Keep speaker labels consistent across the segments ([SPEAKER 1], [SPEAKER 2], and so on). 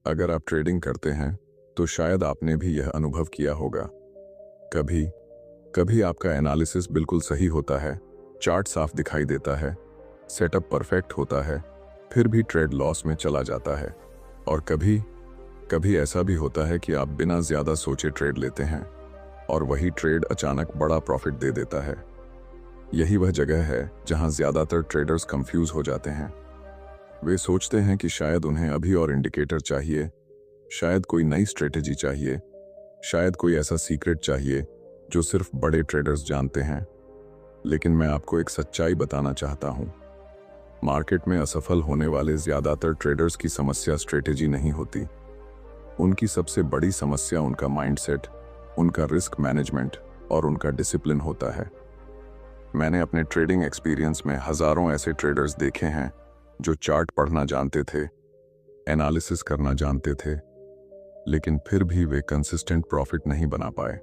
[SPEAKER 1] अगर आप ट्रेडिंग करते हैं तो शायद आपने भी यह अनुभव किया होगा। कभी कभी आपका एनालिसिस बिल्कुल सही होता है, चार्ट साफ दिखाई देता है, सेटअप परफेक्ट होता है, फिर भी ट्रेड लॉस में चला जाता है। और कभी कभी ऐसा भी होता है कि आप बिना ज़्यादा सोचे ट्रेड लेते हैं और वही ट्रेड अचानक बड़ा प्रॉफिट दे देता है। यही वह जगह है जहां ज़्यादातर ट्रेडर्स कंफ्यूज हो जाते हैं। वे सोचते हैं कि शायद उन्हें अभी और इंडिकेटर चाहिए, शायद कोई नई स्ट्रेटेजी चाहिए, शायद कोई ऐसा सीक्रेट चाहिए जो सिर्फ बड़े ट्रेडर्स जानते हैं। लेकिन मैं आपको एक सच्चाई बताना चाहता हूं। मार्केट में असफल होने वाले ज़्यादातर ट्रेडर्स की समस्या स्ट्रेटेजी नहीं होती। उनकी सबसे बड़ी समस्या उनका माइंडसेट, उनका रिस्क मैनेजमेंट और उनका डिसिप्लिन होता है। मैंने अपने ट्रेडिंग एक्सपीरियंस में हज़ारों ऐसे ट्रेडर्स देखे हैं जो चार्ट पढ़ना जानते थे, एनालिसिस करना जानते थे, लेकिन फिर भी वे कंसिस्टेंट प्रॉफिट नहीं बना पाए,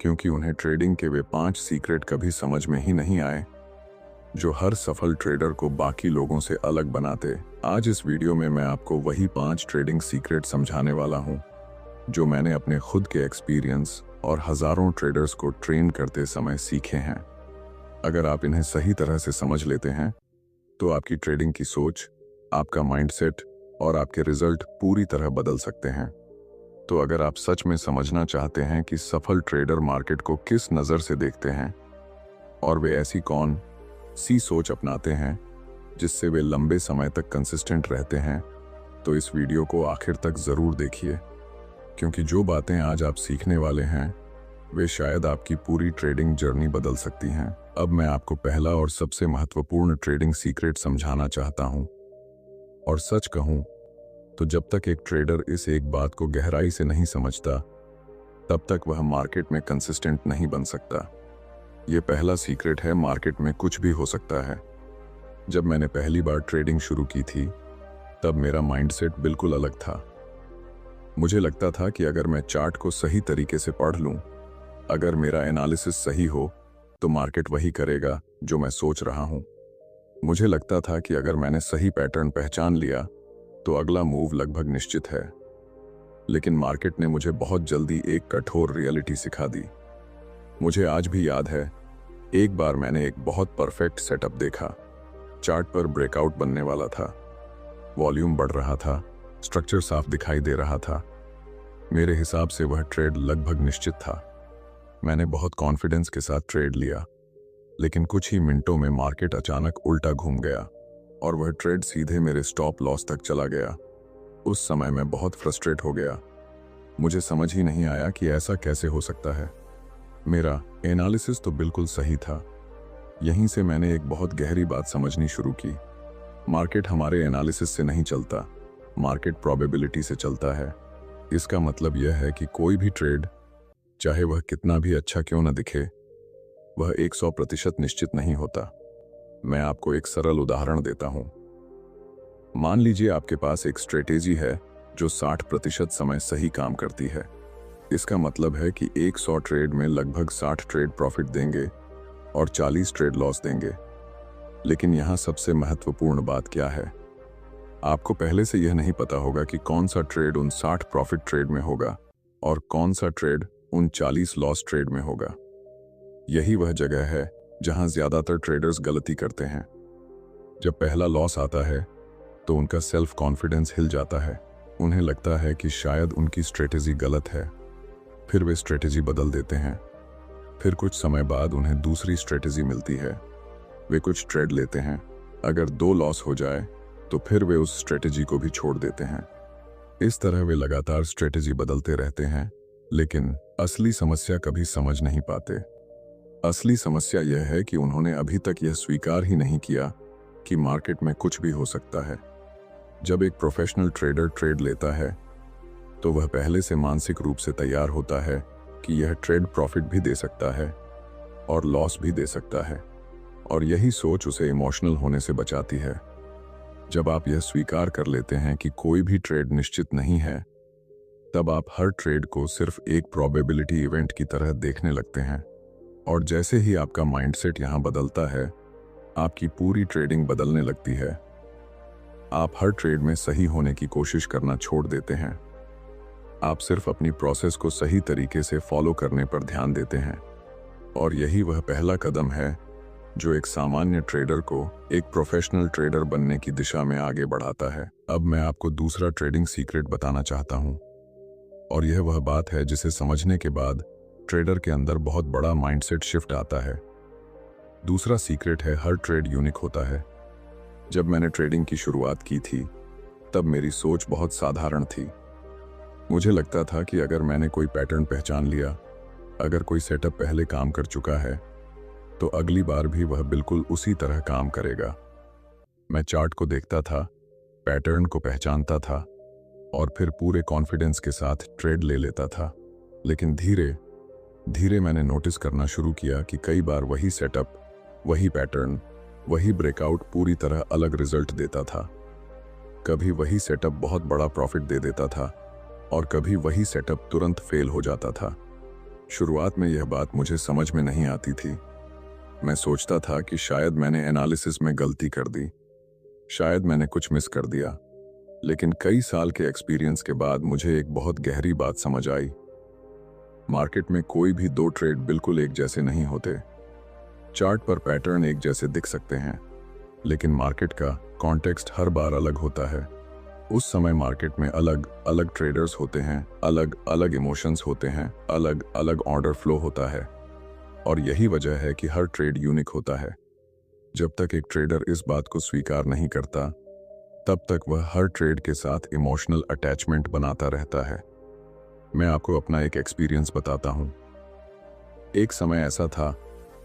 [SPEAKER 1] क्योंकि उन्हें ट्रेडिंग के वे 5 सीक्रेट कभी समझ में ही नहीं आए जो हर सफल ट्रेडर को बाकी लोगों से अलग बनाते। आज इस वीडियो में मैं आपको वही 5 ट्रेडिंग सीक्रेट समझाने वाला हूं जो मैंने अपने खुद के एक्सपीरियंस और हजारों ट्रेडर्स को ट्रेन करते समय सीखे हैं। अगर आप इन्हें सही तरह से समझ लेते हैं तो आपकी ट्रेडिंग की सोच, आपका माइंडसेट और आपके रिजल्ट पूरी तरह बदल सकते हैं। तो अगर आप सच में समझना चाहते हैं कि सफल ट्रेडर मार्केट को किस नज़र से देखते हैं और वे ऐसी कौन सी सोच अपनाते हैं जिससे वे लंबे समय तक कंसिस्टेंट रहते हैं, तो इस वीडियो को आखिर तक ज़रूर देखिए, क्योंकि जो बातें आज आप सीखने वाले हैं वे शायद आपकी पूरी ट्रेडिंग जर्नी बदल सकती हैं। अब मैं आपको पहला और सबसे महत्वपूर्ण ट्रेडिंग सीक्रेट समझाना चाहता हूं। और सच कहूं तो जब तक एक ट्रेडर इस एक बात को गहराई से नहीं समझता, तब तक वह मार्केट में कंसिस्टेंट नहीं बन सकता। ये पहला सीक्रेट है, मार्केट में कुछ भी हो सकता है। जब मैंने पहली बार ट्रेडिंग शुरू की थी, तब मेरा माइंडसेट बिल्कुल अलग था। मुझे लगता था कि अगर मैं चार्ट को सही तरीके से पढ़ लूं, अगर मेरा एनालिसिस सही हो, तो मार्केट वही करेगा जो मैं सोच रहा हूं। मुझे लगता था कि अगर मैंने सही पैटर्न पहचान लिया, तो अगला मूव लगभग निश्चित है। लेकिन मार्केट ने मुझे बहुत जल्दी एक कठोर रियलिटी सिखा दी। मुझे आज भी याद है, एक बार मैंने एक बहुत परफेक्ट सेटअप देखा। चार्ट पर ब्रेकआउट बनने वाला था, वॉल्यूम बढ़ रहा था, स्ट्रक्चर साफ दिखाई दे रहा था। मेरे हिसाब से वह ट्रेड लगभग निश्चित था। मैंने बहुत कॉन्फिडेंस के साथ ट्रेड लिया, लेकिन कुछ ही मिनटों में मार्केट अचानक उल्टा घूम गया और वह ट्रेड सीधे मेरे स्टॉप लॉस तक चला गया। उस समय मैं बहुत फ्रस्ट्रेट हो गया। मुझे समझ ही नहीं आया कि ऐसा कैसे हो सकता है। मेरा एनालिसिस तो बिल्कुल सही था। यहीं से मैंने एक बहुत गहरी बात समझनी शुरू की। मार्केट हमारे एनालिसिस से नहीं चलता, मार्केट प्रोबेबिलिटी से चलता है। इसका मतलब यह है कि कोई भी ट्रेड, चाहे वह कितना भी अच्छा क्यों न दिखे, वह 100% निश्चित नहीं होता। मैं आपको एक सरल उदाहरण देता हूं। मान लीजिए आपके पास एक स्ट्रेटेजी है जो 60% समय सही काम करती है। इसका मतलब है कि 100 ट्रेड में लगभग 60 ट्रेड प्रॉफिट देंगे और 40 ट्रेड लॉस देंगे। लेकिन यहाँ सबसे महत्वपूर्ण बात क्या है? आपको पहले से यह नहीं पता होगा कि कौन सा ट्रेड उन 60 प्रॉफिट ट्रेड में होगा और कौन सा ट्रेड उन 40 लॉस ट्रेड में होगा। यही वह जगह है जहां ज्यादातर ट्रेडर्स गलती करते हैं। जब पहला लॉस आता है तो उनका सेल्फ कॉन्फिडेंस हिल जाता है। उन्हें लगता है कि शायद उनकी स्ट्रेटेजी गलत है। फिर वे स्ट्रेटेजी बदल देते हैं। फिर कुछ समय बाद उन्हें दूसरी स्ट्रेटेजी मिलती है। वे कुछ ट्रेड लेते हैं। अगर 2 लॉस हो जाए तो फिर वे उस स्ट्रेटेजी को भी छोड़ देते हैं। इस तरह वे लगातार स्ट्रेटेजी बदलते रहते हैं, लेकिन असली समस्या कभी समझ नहीं पाते। असली समस्या यह है कि उन्होंने अभी तक यह स्वीकार ही नहीं किया कि मार्केट में कुछ भी हो सकता है। जब एक प्रोफेशनल ट्रेडर ट्रेड लेता है तो वह पहले से मानसिक रूप से तैयार होता है कि यह ट्रेड प्रॉफिट भी दे सकता है और लॉस भी दे सकता है, और यही सोच उसे इमोशनल होने से बचाती है। जब आप यह स्वीकार कर लेते हैं कि कोई भी ट्रेड निश्चित नहीं है, तब आप हर ट्रेड को सिर्फ एक प्रोबेबिलिटी इवेंट की तरह देखने लगते हैं। और जैसे ही आपका माइंडसेट यहाँ बदलता है, आपकी पूरी ट्रेडिंग बदलने लगती है। आप हर ट्रेड में सही होने की कोशिश करना छोड़ देते हैं। आप सिर्फ अपनी प्रोसेस को सही तरीके से फॉलो करने पर ध्यान देते हैं, और यही वह पहला कदम है जो एक सामान्य ट्रेडर को एक प्रोफेशनल ट्रेडर बनने की दिशा में आगे बढ़ाता है। अब मैं आपको दूसरा ट्रेडिंग सीक्रेट बताना चाहता हूं, और यह वह बात है जिसे समझने के बाद ट्रेडर के अंदर बहुत बड़ा माइंडसेट शिफ्ट आता है। दूसरा सीक्रेट है, हर ट्रेड यूनिक होता है। जब मैंने ट्रेडिंग की शुरुआत की थी तब मेरी सोच बहुत साधारण थी। मुझे लगता था कि अगर मैंने कोई पैटर्न पहचान लिया, अगर कोई सेटअप पहले काम कर चुका है, तो अगली बार भी वह बिल्कुल उसी तरह काम करेगा। मैं चार्ट को देखता था, पैटर्न को पहचानता था और फिर पूरे कॉन्फिडेंस के साथ ट्रेड ले लेता था। लेकिन धीरे धीरे मैंने नोटिस करना शुरू किया कि कई बार वही सेटअप, वही पैटर्न, वही ब्रेकआउट पूरी तरह अलग रिजल्ट देता था। कभी वही सेटअप बहुत बड़ा प्रॉफिट दे देता था और कभी वही सेटअप तुरंत फेल हो जाता था। शुरुआत में यह बात मुझे समझ में नहीं आती थी। मैं सोचता था कि शायद मैंने एनालिसिस में गलती कर दी, शायद मैंने कुछ मिस कर दिया। लेकिन कई साल के एक्सपीरियंस के बाद मुझे एक बहुत गहरी बात समझ आई। मार्केट में कोई भी दो ट्रेड बिल्कुल एक जैसे नहीं होते। चार्ट पर पैटर्न एक जैसे दिख सकते हैं, लेकिन मार्केट का कॉन्टेक्स्ट हर बार अलग होता है। उस समय मार्केट में अलग अलग ट्रेडर्स होते हैं, अलग अलग इमोशंस होते हैं, अलग अलग ऑर्डर फ्लो होता है, और यही वजह है कि हर ट्रेड यूनिक होता है। जब तक एक ट्रेडर इस बात को स्वीकार नहीं करता, तब तक वह हर ट्रेड के साथ इमोशनल अटैचमेंट बनाता रहता है। मैं आपको अपना एक एक्सपीरियंस बताता हूं। एक समय ऐसा था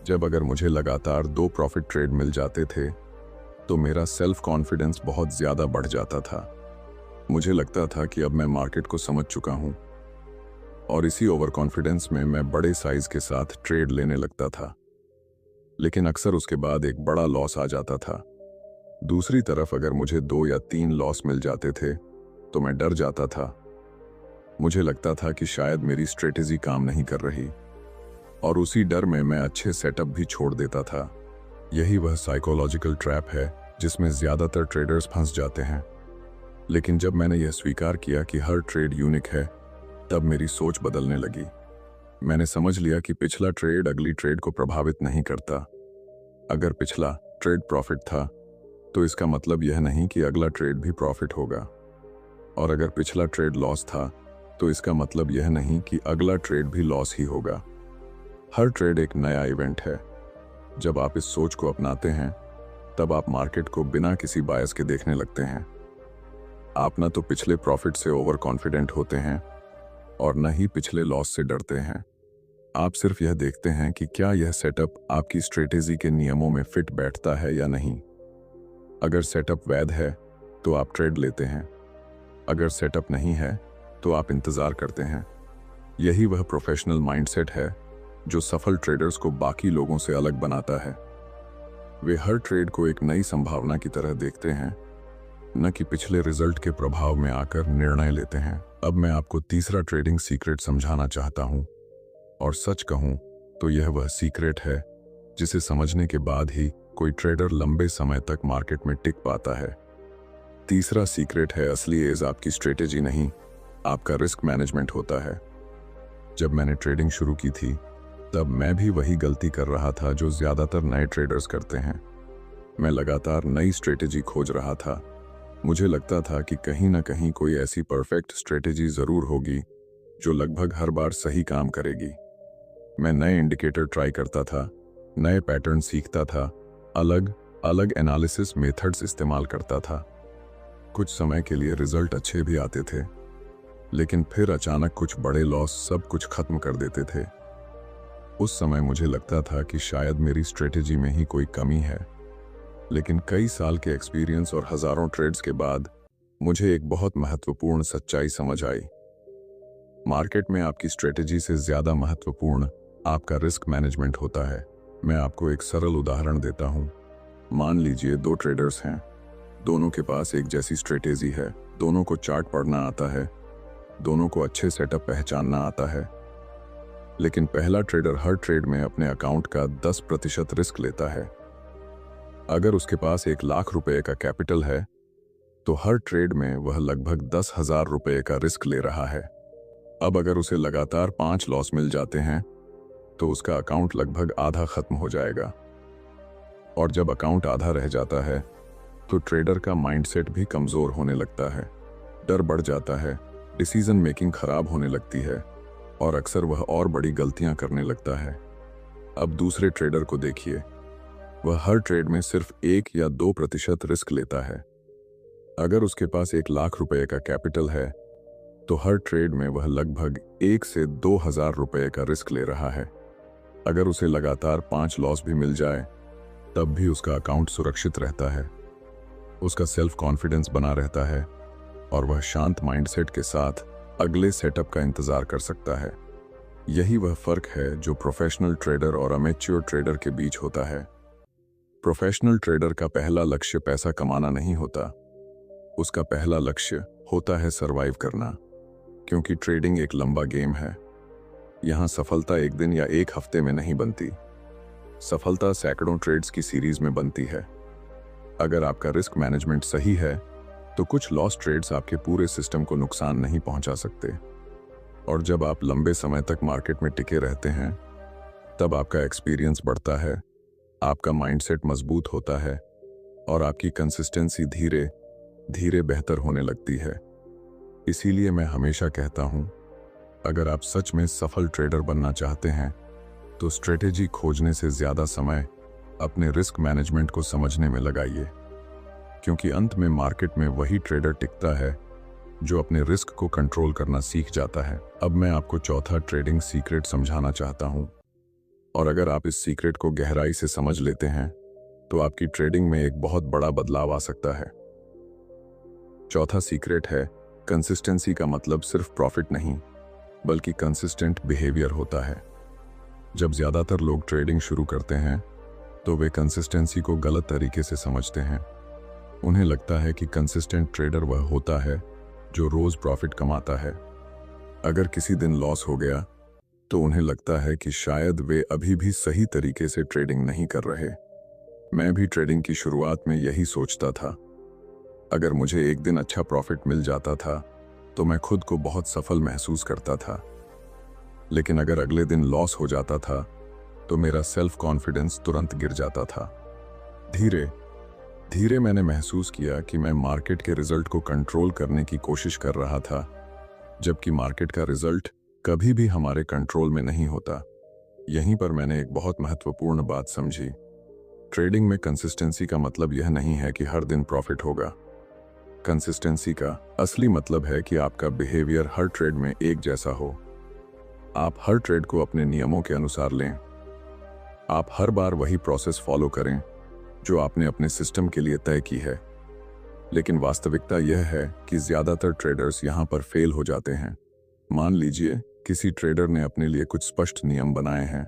[SPEAKER 1] जब अगर मुझे लगातार 2 प्रॉफिट ट्रेड मिल जाते थे तो मेरा सेल्फ कॉन्फिडेंस बहुत ज्यादा बढ़ जाता था। मुझे लगता था कि अब मैं मार्केट को समझ चुका हूं, और इसी ओवर कॉन्फिडेंस में मैं बड़े साइज के साथ ट्रेड लेने लगता था। लेकिन अक्सर उसके बाद एक बड़ा लॉस आ जाता था। दूसरी तरफ अगर मुझे 2 या 3 लॉस मिल जाते थे तो मैं डर जाता था। मुझे लगता था कि शायद मेरी स्ट्रेटेजी काम नहीं कर रही, और उसी डर में मैं अच्छे सेटअप भी छोड़ देता था। यही वह साइकोलॉजिकल ट्रैप है जिसमें ज्यादातर ट्रेडर्स फंस जाते हैं। लेकिन जब मैंने यह स्वीकार किया कि हर ट्रेड यूनिक है, तब मेरी सोच बदलने लगी। मैंने समझ लिया कि पिछला ट्रेड अगली ट्रेड को प्रभावित नहीं करता। अगर पिछला ट्रेड प्रॉफिट था तो इसका मतलब यह नहीं कि अगला ट्रेड भी प्रॉफिट होगा, और अगर पिछला ट्रेड लॉस था तो इसका मतलब यह नहीं कि अगला ट्रेड भी लॉस ही होगा। हर ट्रेड एक नया इवेंट है। जब आप इस सोच को अपनाते हैं, तब आप मार्केट को बिना किसी बायस के देखने लगते हैं। आप न तो पिछले प्रॉफिट से ओवर कॉन्फिडेंट होते हैं और न ही पिछले लॉस से डरते हैं। आप सिर्फ यह देखते हैं कि क्या यह सेटअप आपकी स्ट्रेटेजी के नियमों में फिट बैठता है या नहीं। अगर सेटअप वैध है तो आप ट्रेड लेते हैं, अगर सेटअप नहीं है तो आप इंतजार करते हैं। यही वह प्रोफेशनल माइंडसेट है जो सफल ट्रेडर्स को बाकी लोगों से अलग बनाता है। वे हर ट्रेड को एक नई संभावना की तरह देखते हैं, न कि पिछले रिजल्ट के प्रभाव में आकर निर्णय लेते हैं। अब मैं आपको तीसरा ट्रेडिंग सीक्रेट समझाना चाहता हूं, और सच कहूं तो यह वह सीक्रेट है जिसे समझने के बाद ही कोई ट्रेडर लंबे समय तक मार्केट में टिक पाता है। तीसरा सीक्रेट है, असली एज आपकी स्ट्रेटेजी नहीं, आपका रिस्क मैनेजमेंट होता है। जब मैंने ट्रेडिंग शुरू की थी तब मैं भी वही गलती कर रहा था जो ज्यादातर नए ट्रेडर्स करते हैं। मैं लगातार नई स्ट्रेटेजी खोज रहा था। मुझे लगता था कि कहीं ना कहीं कोई ऐसी परफेक्ट स्ट्रेटेजी जरूर होगी जो लगभग हर बार सही काम करेगी। मैं नए इंडिकेटर ट्राई करता था, नए पैटर्न सीखता था, अलग अलग एनालिसिस मेथड्स इस्तेमाल करता था। कुछ समय के लिए रिजल्ट अच्छे भी आते थे, लेकिन फिर अचानक कुछ बड़े लॉस सब कुछ खत्म कर देते थे। उस समय मुझे लगता था कि शायद मेरी स्ट्रेटेजी में ही कोई कमी है। लेकिन कई साल के एक्सपीरियंस और हजारों ट्रेड्स के बाद मुझे एक बहुत महत्वपूर्ण सच्चाई समझ आई। मार्केट में आपकी स्ट्रेटेजी से ज्यादा महत्वपूर्ण आपका रिस्क मैनेजमेंट होता है। मैं आपको एक सरल उदाहरण देता हूं। मान लीजिए 2 ट्रेडर्स हैं, दोनों के पास एक जैसी स्ट्रेटेजी है, दोनों को चार्ट पढ़ना आता है, दोनों को अच्छे सेटअप पहचानना आता है। लेकिन पहला ट्रेडर हर ट्रेड में अपने अकाउंट का 10% रिस्क लेता है। अगर उसके पास 1 लाख रुपए का कैपिटल है तो हर ट्रेड में वह लगभग 10,000 रुपये का रिस्क ले रहा है। अब अगर उसे लगातार 5 लॉस मिल जाते हैं तो उसका अकाउंट लगभग आधा खत्म हो जाएगा। और जब अकाउंट आधा रह जाता है तो ट्रेडर का माइंडसेट भी कमजोर होने लगता है, डर बढ़ जाता है, डिसीजन मेकिंग खराब होने लगती है और अक्सर वह और बड़ी गलतियां करने लगता है। अब दूसरे ट्रेडर को देखिए, वह हर ट्रेड में सिर्फ 1 या 2% रिस्क लेता है। अगर उसके पास 1 लाख रुपए का कैपिटल है तो हर ट्रेड में वह लगभग 1 से 2,000 रुपए का रिस्क ले रहा है। अगर उसे लगातार 5 लॉस भी मिल जाए तब भी उसका अकाउंट सुरक्षित रहता है, उसका सेल्फ कॉन्फिडेंस बना रहता है और वह शांत माइंडसेट के साथ अगले सेटअप का इंतजार कर सकता है। यही वह फर्क है जो प्रोफेशनल ट्रेडर और अमेच्योर ट्रेडर के बीच होता है। प्रोफेशनल ट्रेडर का पहला लक्ष्य पैसा कमाना नहीं होता, उसका पहला लक्ष्य होता है सरवाइव करना, क्योंकि ट्रेडिंग एक लंबा गेम है। यहां सफलता एक दिन या एक हफ्ते में नहीं बनती, सफलता सैकड़ों ट्रेड्स की सीरीज में बनती है। अगर आपका रिस्क मैनेजमेंट सही है तो कुछ लॉस ट्रेड्स आपके पूरे सिस्टम को नुकसान नहीं पहुंचा सकते। और जब आप लंबे समय तक मार्केट में टिके रहते हैं तब आपका एक्सपीरियंस बढ़ता है, आपका माइंडसेट मजबूत होता है और आपकी कंसिस्टेंसी धीरे धीरे बेहतर होने लगती है। इसीलिए मैं हमेशा कहता हूं, अगर आप सच में सफल ट्रेडर बनना चाहते हैं तो स्ट्रेटेजी खोजने से ज्यादा समय अपने रिस्क मैनेजमेंट को समझने में लगाइए, क्योंकि अंत में मार्केट में वही ट्रेडर टिकता है जो अपने रिस्क को कंट्रोल करना सीख जाता है। अब मैं आपको चौथा ट्रेडिंग सीक्रेट समझाना चाहता हूं, और अगर आप इस सीक्रेट को गहराई से समझ लेते हैं तो आपकी ट्रेडिंग में एक बहुत बड़ा बदलाव आ सकता है। चौथा सीक्रेट है, कंसिस्टेंसी का मतलब सिर्फ प्रॉफिट नहीं बल्कि कंसिस्टेंट बिहेवियर होता है। जब ज्यादातर लोग ट्रेडिंग शुरू करते हैं तो वे कंसिस्टेंसी को गलत तरीके से समझते हैं। उन्हें लगता है कि कंसिस्टेंट ट्रेडर वह होता है जो रोज प्रॉफिट कमाता है। अगर किसी दिन लॉस हो गया तो उन्हें लगता है कि शायद वे अभी भी सही तरीके से ट्रेडिंग नहीं कर रहे। मैं भी ट्रेडिंग की शुरुआत में यही सोचता था। अगर मुझे एक दिन अच्छा प्रॉफिट मिल जाता था तो मैं खुद को बहुत सफल महसूस करता था, लेकिन अगर अगले दिन लॉस हो जाता था तो मेरा सेल्फ कॉन्फिडेंस तुरंत गिर जाता था। धीरे धीरे मैंने महसूस किया कि मैं मार्केट के रिजल्ट को कंट्रोल करने की कोशिश कर रहा था, जबकि मार्केट का रिजल्ट कभी भी हमारे कंट्रोल में नहीं होता। यहीं पर मैंने एक बहुत महत्वपूर्ण बात समझी। ट्रेडिंग में कंसिस्टेंसी का मतलब यह नहीं है कि हर दिन प्रॉफिट होगा। कंसिस्टेंसी का असली मतलब है कि आपका बिहेवियर हर ट्रेड में एक जैसा हो। आप हर ट्रेड को अपने नियमों के अनुसार लें। आप हर बार वही प्रोसेस फॉलो करें जो आपने अपने सिस्टम के लिए तय की है। लेकिन वास्तविकता यह है कि ज्यादातर ट्रेडर्स यहां पर फेल हो जाते हैं। मान लीजिए किसी ट्रेडर ने अपने लिए कुछ स्पष्ट नियम बनाए हैं,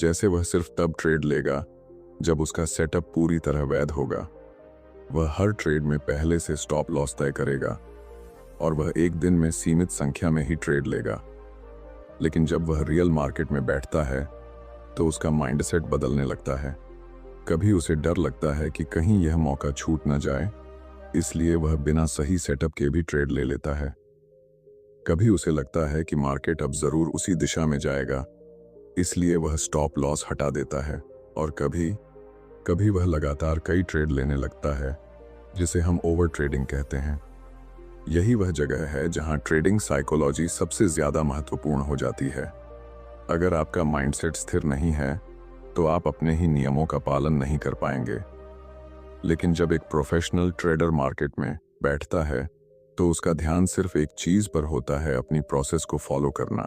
[SPEAKER 1] जैसे वह सिर्फ तब ट्रेड लेगा जब उसका सेटअप पूरी तरह वैध होगा। वह हर ट्रेड में पहले से स्टॉप लॉस तय करेगा और वह एक दिन में सीमित संख्या में ही ट्रेड लेगा। लेकिन जब वह रियल मार्केट में बैठता है तो उसका माइंडसेट बदलने लगता है। कभी उसे डर लगता है कि कहीं यह मौका छूट न जाए, इसलिए वह बिना सही सेटअप के भी ट्रेड ले लेता है। कभी उसे लगता है कि मार्केट अब जरूर उसी दिशा में जाएगा, इसलिए वह स्टॉप लॉस हटा देता है। और कभी कभी वह लगातार कई ट्रेड लेने लगता है, जिसे हम ओवर ट्रेडिंग कहते हैं। यही वह जगह है जहां ट्रेडिंग साइकोलॉजी सबसे ज्यादा महत्वपूर्ण हो जाती है। अगर आपका माइंडसेट स्थिर नहीं है तो आप अपने ही नियमों का पालन नहीं कर पाएंगे। लेकिन जब एक प्रोफेशनल ट्रेडर मार्केट में बैठता है तो उसका ध्यान सिर्फ एक चीज पर होता है, अपनी प्रोसेस को फॉलो करना।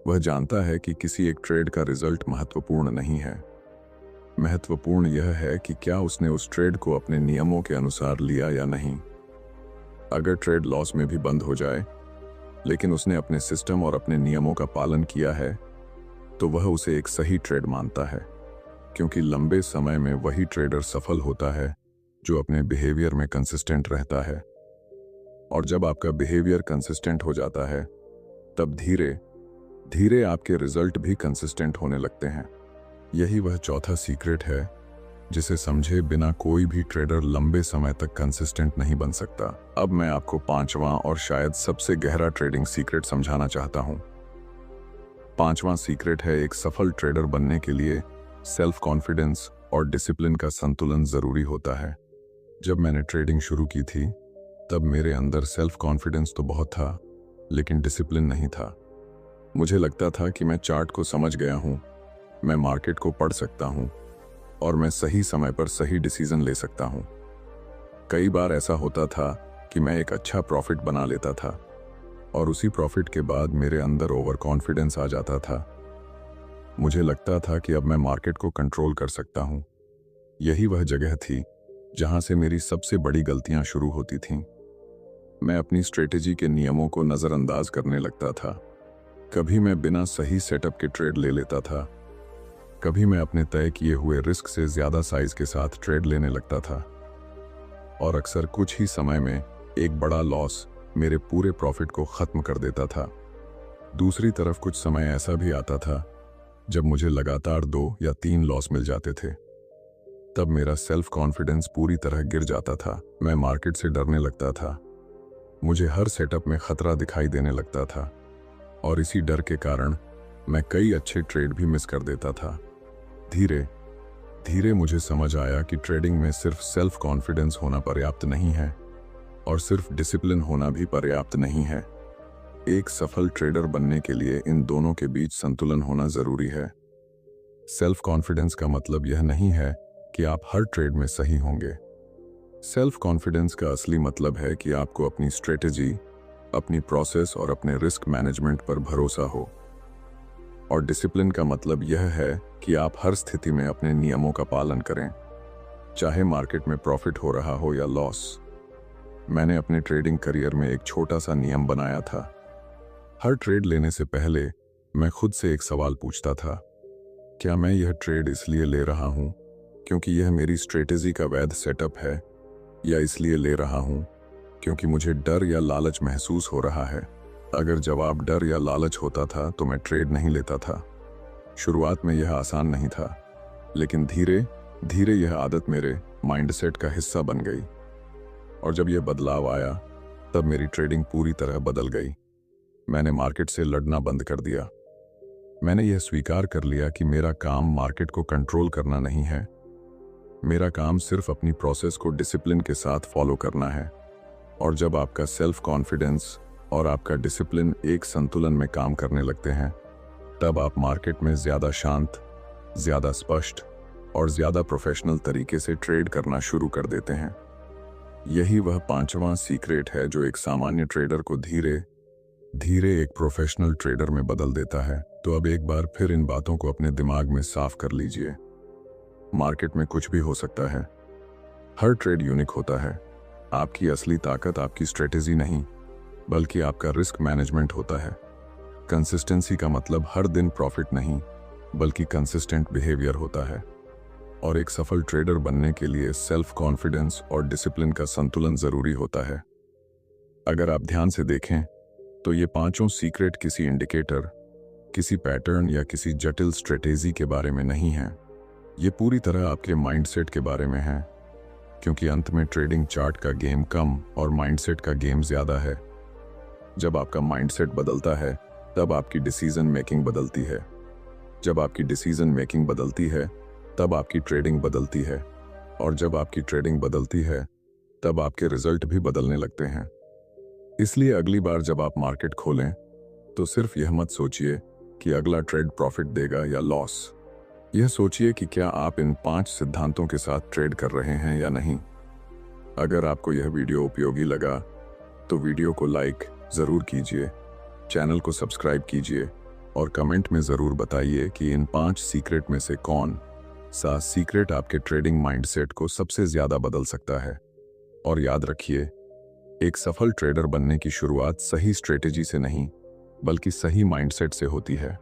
[SPEAKER 1] वह जानता है कि किसी एक ट्रेड का रिजल्ट महत्वपूर्ण नहीं है। महत्वपूर्ण यह है कि क्या उसने उस ट्रेड को अपने नियमों के अनुसार लिया या नहीं। अगर ट्रेड लॉस में भी बंद हो जाए लेकिन उसने अपने सिस्टम और अपने नियमों का पालन किया है तो वह उसे एक सही ट्रेड मानता है, क्योंकि लंबे समय में वही ट्रेडर सफल होता है जो अपने बिहेवियर में कंसिस्टेंट रहता है। और जब आपका बिहेवियर कंसिस्टेंट हो जाता है तब धीरे धीरे आपके रिजल्ट भी कंसिस्टेंट होने लगते हैं। यही वह चौथा सीक्रेट है जिसे समझे बिना कोई भी ट्रेडर लंबे समय तक कंसिस्टेंट नहीं बन सकता। अब मैं आपको पांचवां और शायद सबसे गहरा ट्रेडिंग सीक्रेट समझाना चाहता हूं। पांचवां सीक्रेट है, एक सफल ट्रेडर बनने के लिए सेल्फ कॉन्फिडेंस और डिसिप्लिन का संतुलन जरूरी होता है। जब मैंने ट्रेडिंग शुरू की थी तब मेरे अंदर सेल्फ कॉन्फिडेंस तो बहुत था, लेकिन डिसिप्लिन नहीं था। मुझे लगता था कि मैं चार्ट को समझ गया हूं, मैं मार्केट को पढ़ सकता हूं और मैं सही समय पर सही डिसीजन ले सकता हूं। कई बार ऐसा होता था कि मैं एक अच्छा प्रॉफिट बना लेता था और उसी प्रॉफिट के बाद मेरे अंदर ओवर कॉन्फिडेंस आ जाता था। मुझे लगता था कि अब मैं मार्केट को कंट्रोल कर सकता हूं। यही वह जगह थी जहां से मेरी सबसे बड़ी गलतियां शुरू होती थीं। मैं अपनी स्ट्रेटेजी के नियमों को नज़रअंदाज करने लगता था। कभी मैं बिना सही सेटअप के ट्रेड ले लेता था, कभी मैं अपने तय किए हुए रिस्क से ज़्यादा साइज के साथ ट्रेड लेने लगता था और अक्सर कुछ ही समय में एक बड़ा लॉस मेरे पूरे प्रॉफिट को ख़त्म कर देता था। दूसरी तरफ कुछ समय ऐसा भी आता था जब मुझे लगातार 2 या 3 लॉस मिल जाते थे। तब मेरा सेल्फ कॉन्फिडेंस पूरी तरह गिर जाता था। मैं मार्केट से डरने लगता था, मुझे हर सेटअप में खतरा दिखाई देने लगता था और इसी डर के कारण मैं कई अच्छे ट्रेड भी मिस कर देता था। धीरे धीरे मुझे समझ आया कि ट्रेडिंग में सिर्फ सेल्फ कॉन्फिडेंस होना पर्याप्त नहीं है और सिर्फ डिसिप्लिन होना भी पर्याप्त नहीं है। एक सफल ट्रेडर बनने के लिए इन दोनों के बीच संतुलन होना जरूरी है। सेल्फ कॉन्फिडेंस का मतलब यह नहीं है कि आप हर ट्रेड में सही होंगे। सेल्फ कॉन्फिडेंस का असली मतलब है कि आपको अपनी स्ट्रेटेजी, अपनी प्रोसेस और अपने रिस्क मैनेजमेंट पर भरोसा हो। और डिसिप्लिन का मतलब यह है कि आप हर स्थिति में अपने नियमों का पालन करें, चाहे मार्केट में प्रॉफिट हो रहा हो या लॉस। मैंने अपने ट्रेडिंग करियर में एक छोटा सा नियम बनाया था। हर ट्रेड लेने से पहले मैं खुद से एक सवाल पूछता था, क्या मैं यह ट्रेड इसलिए ले रहा हूं क्योंकि यह मेरी स्ट्रेटेजी का वैध सेटअप है, या इसलिए ले रहा हूं क्योंकि मुझे डर या लालच महसूस हो रहा है। अगर जवाब डर या लालच होता था तो मैं ट्रेड नहीं लेता था। शुरुआत में यह आसान नहीं था, लेकिन धीरे धीरे यह आदत मेरे माइंडसेट का हिस्सा बन गई और जब यह बदलाव आया तब मेरी ट्रेडिंग पूरी तरह बदल गई। मैंने मार्केट से लड़ना बंद कर दिया। मैंने यह स्वीकार कर लिया कि मेरा काम मार्केट को कंट्रोल करना नहीं है, मेरा काम सिर्फ अपनी प्रोसेस को डिसिप्लिन के साथ फॉलो करना है। और जब आपका सेल्फ कॉन्फिडेंस और आपका डिसिप्लिन एक संतुलन में काम करने लगते हैं, तब आप मार्केट में ज़्यादा शांत, ज़्यादा स्पष्ट और ज़्यादा प्रोफेशनल तरीके से ट्रेड करना शुरू कर देते हैं। यही वह पांचवां सीक्रेट है जो एक सामान्य ट्रेडर को धीरे धीरे एक प्रोफेशनल ट्रेडर में बदल देता है। तो अब एक बार फिर इन बातों को अपने दिमाग में साफ कर लीजिए। मार्केट में कुछ भी हो सकता है, हर ट्रेड यूनिक होता है। आपकी असली ताकत आपकी स्ट्रेटेजी नहीं, बल्कि आपका रिस्क मैनेजमेंट होता है। कंसिस्टेंसी का मतलब हर दिन प्रॉफिट नहीं, बल्कि कंसिस्टेंट बिहेवियर होता है। और एक सफल ट्रेडर बनने के लिए सेल्फ कॉन्फिडेंस और डिसिप्लिन का संतुलन जरूरी होता है। अगर आप ध्यान से देखें तो ये पांचों सीक्रेट किसी इंडिकेटर, किसी पैटर्न या किसी जटिल स्ट्रेटेजी के बारे में नहीं है। ये पूरी तरह आपके माइंडसेट के बारे में है, क्योंकि अंत में ट्रेडिंग चार्ट का गेम कम और माइंडसेट का गेम ज्यादा है। जब आपका माइंडसेट बदलता है तब आपकी डिसीजन मेकिंग बदलती है। जब आपकी डिसीजन मेकिंग बदलती है तब आपकी ट्रेडिंग बदलती है, और जब आपकी ट्रेडिंग बदलती है तब आपके रिजल्ट भी बदलने लगते हैं। इसलिए अगली बार जब आप मार्केट खोलें तो सिर्फ यह मत सोचिए कि अगला ट्रेड प्रॉफिट देगा या लॉस। यह सोचिए कि क्या आप इन 5 सिद्धांतों के साथ ट्रेड कर रहे हैं या नहीं। अगर आपको यह वीडियो उपयोगी लगा तो वीडियो को लाइक ज़रूर कीजिए, चैनल को सब्सक्राइब कीजिए और कमेंट में ज़रूर बताइए कि इन 5 सीक्रेट में से कौन सा सीक्रेट आपके ट्रेडिंग माइंडसेट को सबसे ज़्यादा बदल सकता है। और याद रखिए, एक सफल ट्रेडर बनने की शुरुआत सही स्ट्रेटेजी से नहीं, बल्कि सही माइंडसेट से होती है।